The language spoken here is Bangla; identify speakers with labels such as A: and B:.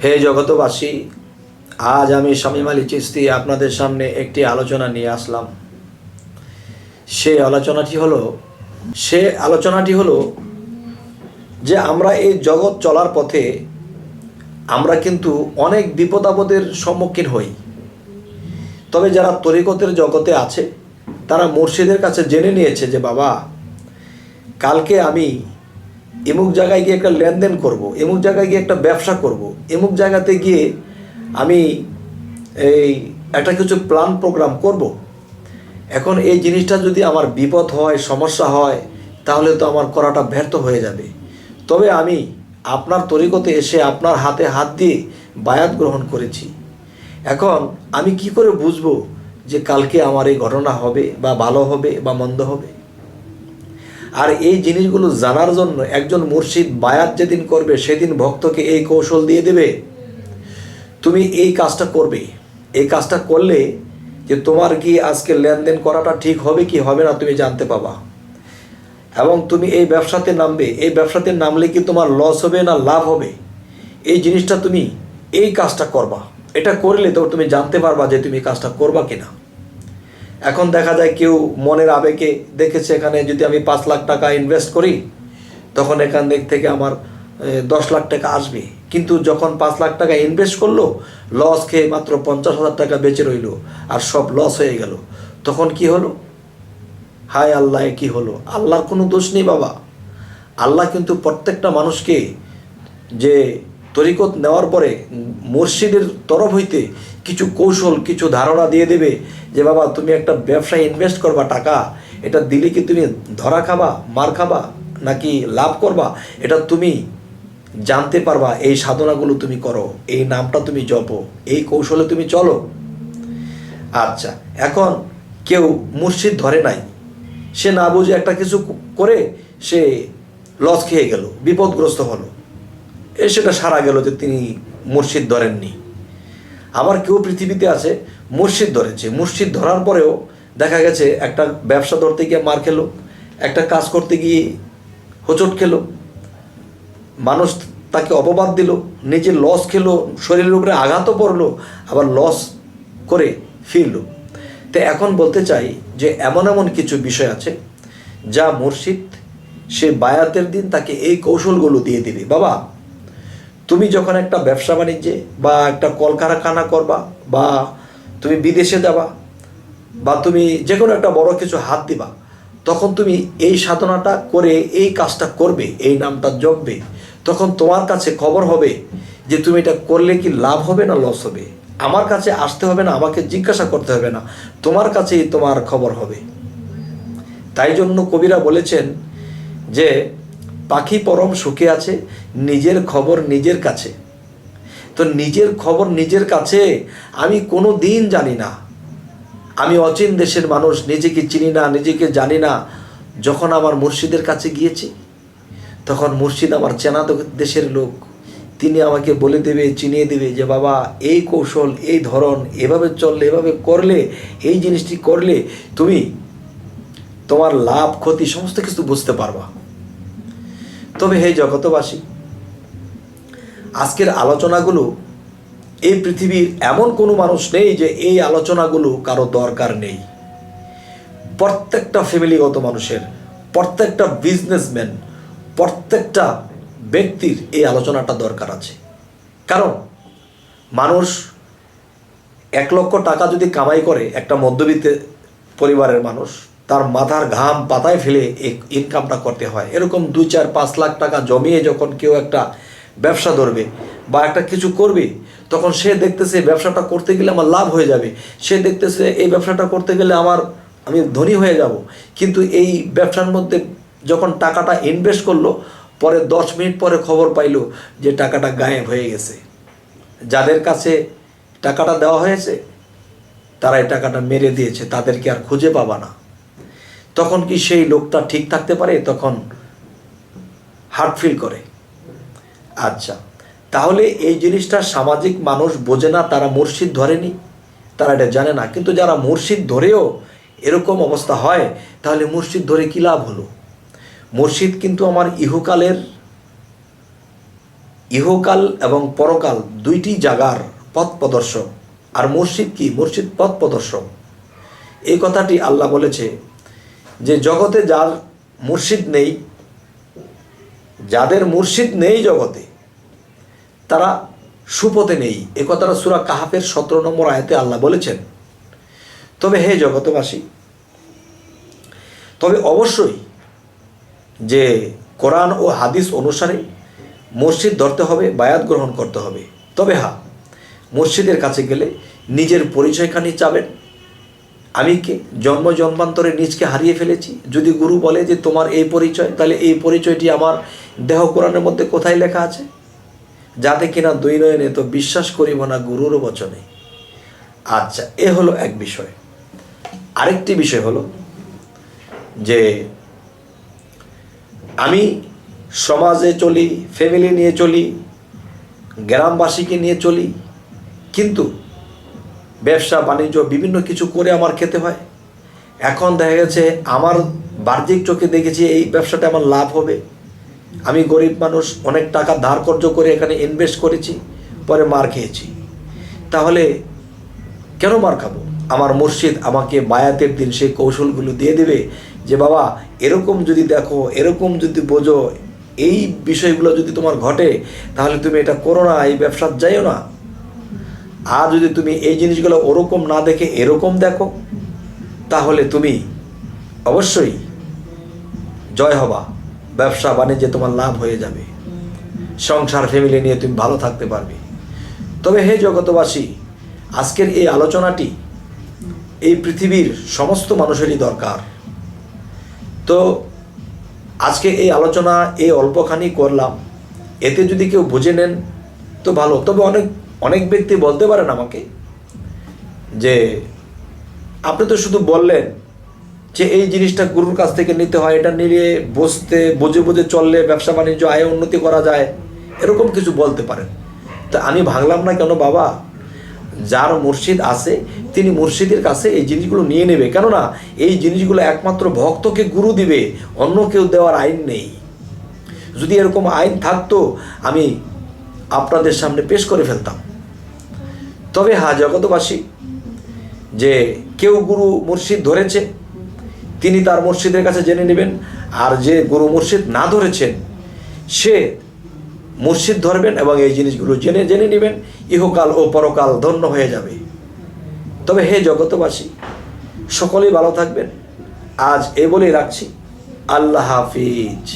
A: হে জগতবাসী, আজ আমি শামীম আলী চিশতি আপনাদের সামনে একটি আলোচনা নিয়ে আসলাম। সে আলোচনাটি হলো যে আমরা এই জগৎ চলার পথে আমরা কিন্তু অনেক বিপদ আপদের সম্মুখীন হই। তবে যারা তরিকতের জগতে আছে তারা মুর্শিদের কাছে জেনে নিয়েছে যে বাবা, কালকে আমি এমুক জায়গায় গিয়ে একটা লেনদেন করব, এমুক জায়গায় গিয়ে একটা ব্যবসা করব, এমুক জায়গাতে গিয়ে আমি এই একটা কিছু প্ল্যান প্রোগ্রাম করব। এখন এই জিনিসটা যদি আমার বিপদ হয়, সমস্যা হয়, তাহলে তো আমার করাটা ব্যর্থ হয়ে যাবে। তবে আমি আপনার তরিকতে এসে আপনার হাতে হাত দিয়ে বায়াত গ্রহণ করেছি। এখন আমি কি করে বুঝবো যে কালকে আমার এই ঘটনা হবে বা ভালো হবে বা মন্দ হবে? আর এই জিনিসগুলো জানার জন্য একজন মুর্শিদ বায়াত যেদিন করবে সেদিন ভক্তকে এই কৌশল দিয়ে দেবে, তুমি এই কাজটা করবে। এই কাজটা করলে যে তোমার কি আজকে লেনদেন করাটা ঠিক হবে কি হবে না তুমি জানতে পাবা। এবং তুমি এই ব্যবসাতে নামবে, এই ব্যবসাতে নামলে কি তোমার লস হবে না লাভ হবে, এই জিনিসটা তুমি এই কাজটা করবা। এটা করলে তো তুমি জানতে পারবা যে তুমি কাজটা করবা কিনা। এখন দেখা যায় কেউ মনের আবেগে দেখেছে এখানে যদি আমি 5 লাখ টাকা ইনভেস্ট করি তখন এখান থেকে আমার 10 লাখ টাকা আসবে, কিন্তু যখন 5 লাখ টাকা ইনভেস্ট করলো লস খেয়ে মাত্র 50,000 টাকা বেঁচে রইল আর সব লস হয়ে গেল। তখন কি হলো? হায় আল্লাহ, কি হলো? আল্লাহর কোনো দোষ নেই বাবা। আল্লাহ কিন্তু প্রত্যেকটা মানুষকে যে তরিকত নেওয়ার পরে মুর্শিদের তরফ হইতে কিছু কৌশল, কিছু ধারণা দিয়ে দেবে যে বাবা তুমি একটা ব্যবসায় ইনভেস্ট করবা টাকা, এটা দিলে কি তুমি ধরা খাবা, মার খাবা নাকি লাভ করবা, এটা তুমি জানতে পারবা। এই সাধনাগুলো তুমি করো, এই নামটা তুমি জপো, এই কৌশলে তুমি চলো। আচ্ছা, এখন কেউ মুর্শিদ ধরে নাই, সে না বুঝে একটা কিছু করে সে লস খেয়ে গেল, বিপদগ্রস্ত হলো, সেটা সারা গেল যে তিনি মুর্শিদ ধরেননি। আবার কেউ পৃথিবীতে আছে মুর্শিদ ধরেছে, মুর্শিদ ধরার পরেও দেখা গেছে একটা ব্যবসা ধরতে গিয়ে মার খেলো, একটা কাজ করতে গিয়ে হোঁচট খেলো, মানুষ তাকে অপবাদ দিল, নিজে লস খেলো, শরীরের উপরে আঘাতও পড়লো, আবার লস করে ফিরল। তো এখন বলতে চাই যে এমন এমন কিছু বিষয় আছে যা মুর্শিদ সে বায়াতের দিন তাকে এই কৌশলগুলো দিয়ে দিবে। বাবা, তুমি যখন একটা ব্যবসা বাণিজ্যে বা একটা কলকারখানা করবা, বা তুমি বিদেশে যাবা, বা তুমি যে কোনো একটা বড় কিছু হাত দিবা, তখন তুমি এই সাধনাটা করে এই কাজটা করবে, এই নামটা জপবে, তখন তোমার কাছে খবর হবে যে তুমি এটা করলে কি লাভ হবে না লস হবে। আমার কাছে আসতে হবে না, আমাকে জিজ্ঞাসা করতে হবে না, তোমার কাছেই তোমার খবর হবে। তাই জন্য কবিরা বলেছেন যে পাখি পরম সুখে আছে, নিজের খবর নিজের কাছে। তো নিজের খবর নিজের কাছে আমি কোনো দিন জানি না, আমি অচিন দেশের মানুষ, নিজেকে চিনি না, নিজেকে জানি না। যখন আমার মুর্শিদের কাছে গিয়েছি তখন মুর্শিদ আমার চেনা দেশের লোক, তিনি আমাকে বলে দেবে, চিনিয়ে দেবে যে বাবা এই কৌশল, এই ধরন, এভাবে চললে, এভাবে করলে, এই জিনিসটি করলে তুমি তোমার লাভ ক্ষতি সমস্ত কিছু বুঝতে পারবা। তবে হে জগতবাসী, আজকের আলোচনাগুলো এই পৃথিবীর এমন কোনো মানুষ নেই যে এই আলোচনাগুলো কারো দরকার নেই। প্রত্যেকটা ফ্যামিলিগত মানুষের, প্রত্যেকটা বিজনেসম্যান, প্রত্যেকটা ব্যক্তির এই আলোচনাটা দরকার আছে। কারণ মানুষ 1 লক্ষ টাকা যদি কামাই করে, একটা মধ্যবিত্ত পরিবারের মানুষ, তার মাথার ঘাম পাতায় ফেলে ইনকামটা করতে হয়। এরকম 2, 4, 5 লাখ টাকা জমিয়ে যখন কেউ একটা ব্যবসা ধরবে বা একটা কিছু করবে, তখন সে দেখতেছে ব্যবসাটা করতে গেলে আমার লাভ হয়ে যাবে, সে দেখতেছে এই ব্যবসাটা করতে গেলে আমি ধনী হয়ে যাব। কিন্তু এই ব্যবসার মধ্যে যখন টাকাটা ইনভেস্ট করলো, পরে 10 মিনিট পরে খবর পাইলো যে টাকাটা গায়েব হয়ে গেছে। যাদের কাছে টাকাটা দেওয়া হয়েছে তারা এই টাকাটা মেরে দিয়েছে, তাদেরকে আর খুঁজে পাবা না। তখন কি সেই লোকটা ঠিক থাকতে পারে? তখন হার্ট ফিল করে। আচ্ছা, তাহলে এই জিনিসটা সামাজিক মানুষ বোঝে না, তারা মুর্শিদ ধরেনি, তারা এটা জানে না। কিন্তু যারা মুর্শিদ ধরেও এরকম অবস্থা হয়, তাহলে মুর্শিদ ধরে কী লাভ হলো? মুর্শিদ কিন্তু আমার ইহকালের ইহকাল এবং পরকাল দুইটি জায়গার পথ প্রদর্শক। আর মুর্শিদ কি? মুর্শিদ পথ প্রদর্শক। এই কথাটি আল্লাহ বলেছে যে জগতে যার মুর্শিদ নেই, যাদের মুর্শিদ নেই জগতে, তারা সুপথে নেই। এ কথাটা সূরা কাহাফের 17 নম্বর আয়াতে আল্লাহ বলেছেন। তবে হে জগতবাসী, তবে অবশ্যই যে কোরআন ও হাদিস অনুসারে মুর্শিদ ধরতে হবে, বায়াত গ্রহণ করতে হবে। তবে হ্যাঁ, মুর্শিদের কাছে গেলে নিজের পরিচয়খানি চাবেন। আমি কে? জন্ম জন্মান্তরে নিজকে হারিয়ে ফেলেছি। যদি গুরু বলে যে তোমার এই পরিচয়, তাহলে এই পরিচয়টি আমার দেহ কোরআনের মধ্যে কোথায় লেখা আছে? যাতে কিনা দুই নয়নে তো বিশ্বাস করিব না গুরুর বচনে। আচ্ছা, এ হলো এক বিষয়। আরেকটি বিষয় হলো যে আমি সমাজে চলি, ফ্যামিলি নিয়ে চলি, গ্রামবাসীকে নিয়ে চলি, কিন্তু ব্যবসা বাণিজ্য বিভিন্ন কিছু করে আমার খেতে হয়। এখন দেখা গেছে আমার বাহ্যিক চোখে দেখেছি এই ব্যবসাটা আমার লাভ হবে, আমি গরিব মানুষ, অনেক টাকা ধার কর্জ করে এখানে ইনভেস্ট করেছি, পরে মার খেয়েছি। তাহলে কেন মার খাবো? আমার মুর্শিদ আমাকে বায়াতের দিন সেই কৌশলগুলো দিয়ে দেবে যে বাবা, এরকম যদি দেখো, এরকম যদি বোঝো, এই বিষয়গুলো যদি তোমার ঘটে, তাহলে তুমি এটা করো না, এই ব্যবসার যাইও না। আর যদি তুমি এই জিনিসগুলো ওরকম না দেখে এরকম দেখো, তাহলে তুমি অবশ্যই জয় হবা, ব্যবসা বাণিজ্যে তোমার লাভ হয়ে যাবে, সংসার ফ্যামিলি নিয়ে তুমি ভালো থাকতে পারবে। তবে হে জগতবাসী, আজকের এই আলোচনাটি এই পৃথিবীর সমস্ত মানুষেরই দরকার। তো আজকে এই আলোচনা এই অল্পখানি করলাম, এতে যদি কেউ বুঝে নেন তো ভালো। তবে অনেক ব্যক্তি বলতে পারেন আমাকে যে আপনি তো শুধু বললেন যে এই জিনিসটা গুরুর কাছ থেকে নিতে হয়, এটা নিয়ে বুঝে বুঝে চললে ব্যবসা বাণিজ্য আয় উন্নতি করা যায়, এরকম কিছু বলতে পারেন। তা আমি ভাঙলাম না কেন বাবা? যার মুর্শিদ আছে তিনি মুর্শিদের কাছে এই জিনিসগুলো নিয়ে নেবে, কেননা এই জিনিসগুলো একমাত্র ভক্তকে গুরু দিবে, অন্য কেউ দেওয়ার আইন নেই। যদি এরকম আইন থাকতো আমি আপনাদের সামনে পেশ করে ফেলতাম। তবে হ্যাঁ জগতবাসী, যে কেউ গুরু মুর্শিদ ধরেছে তিনি তার মুর্শিদের কাছে জেনে নেবেন, আর যে গুরু মুর্শিদ না ধরেছেন সে মুর্শিদ ধরবেন এবং এই জিনিসগুলো জেনে নেবেন, ইহকাল ও পরকাল ধন্য হয়ে যাবে। তবে হে জগতবাসী, সকলেই ভালো থাকবেন। আজ এ বলেই রাখছি। আল্লাহ হাফিজ।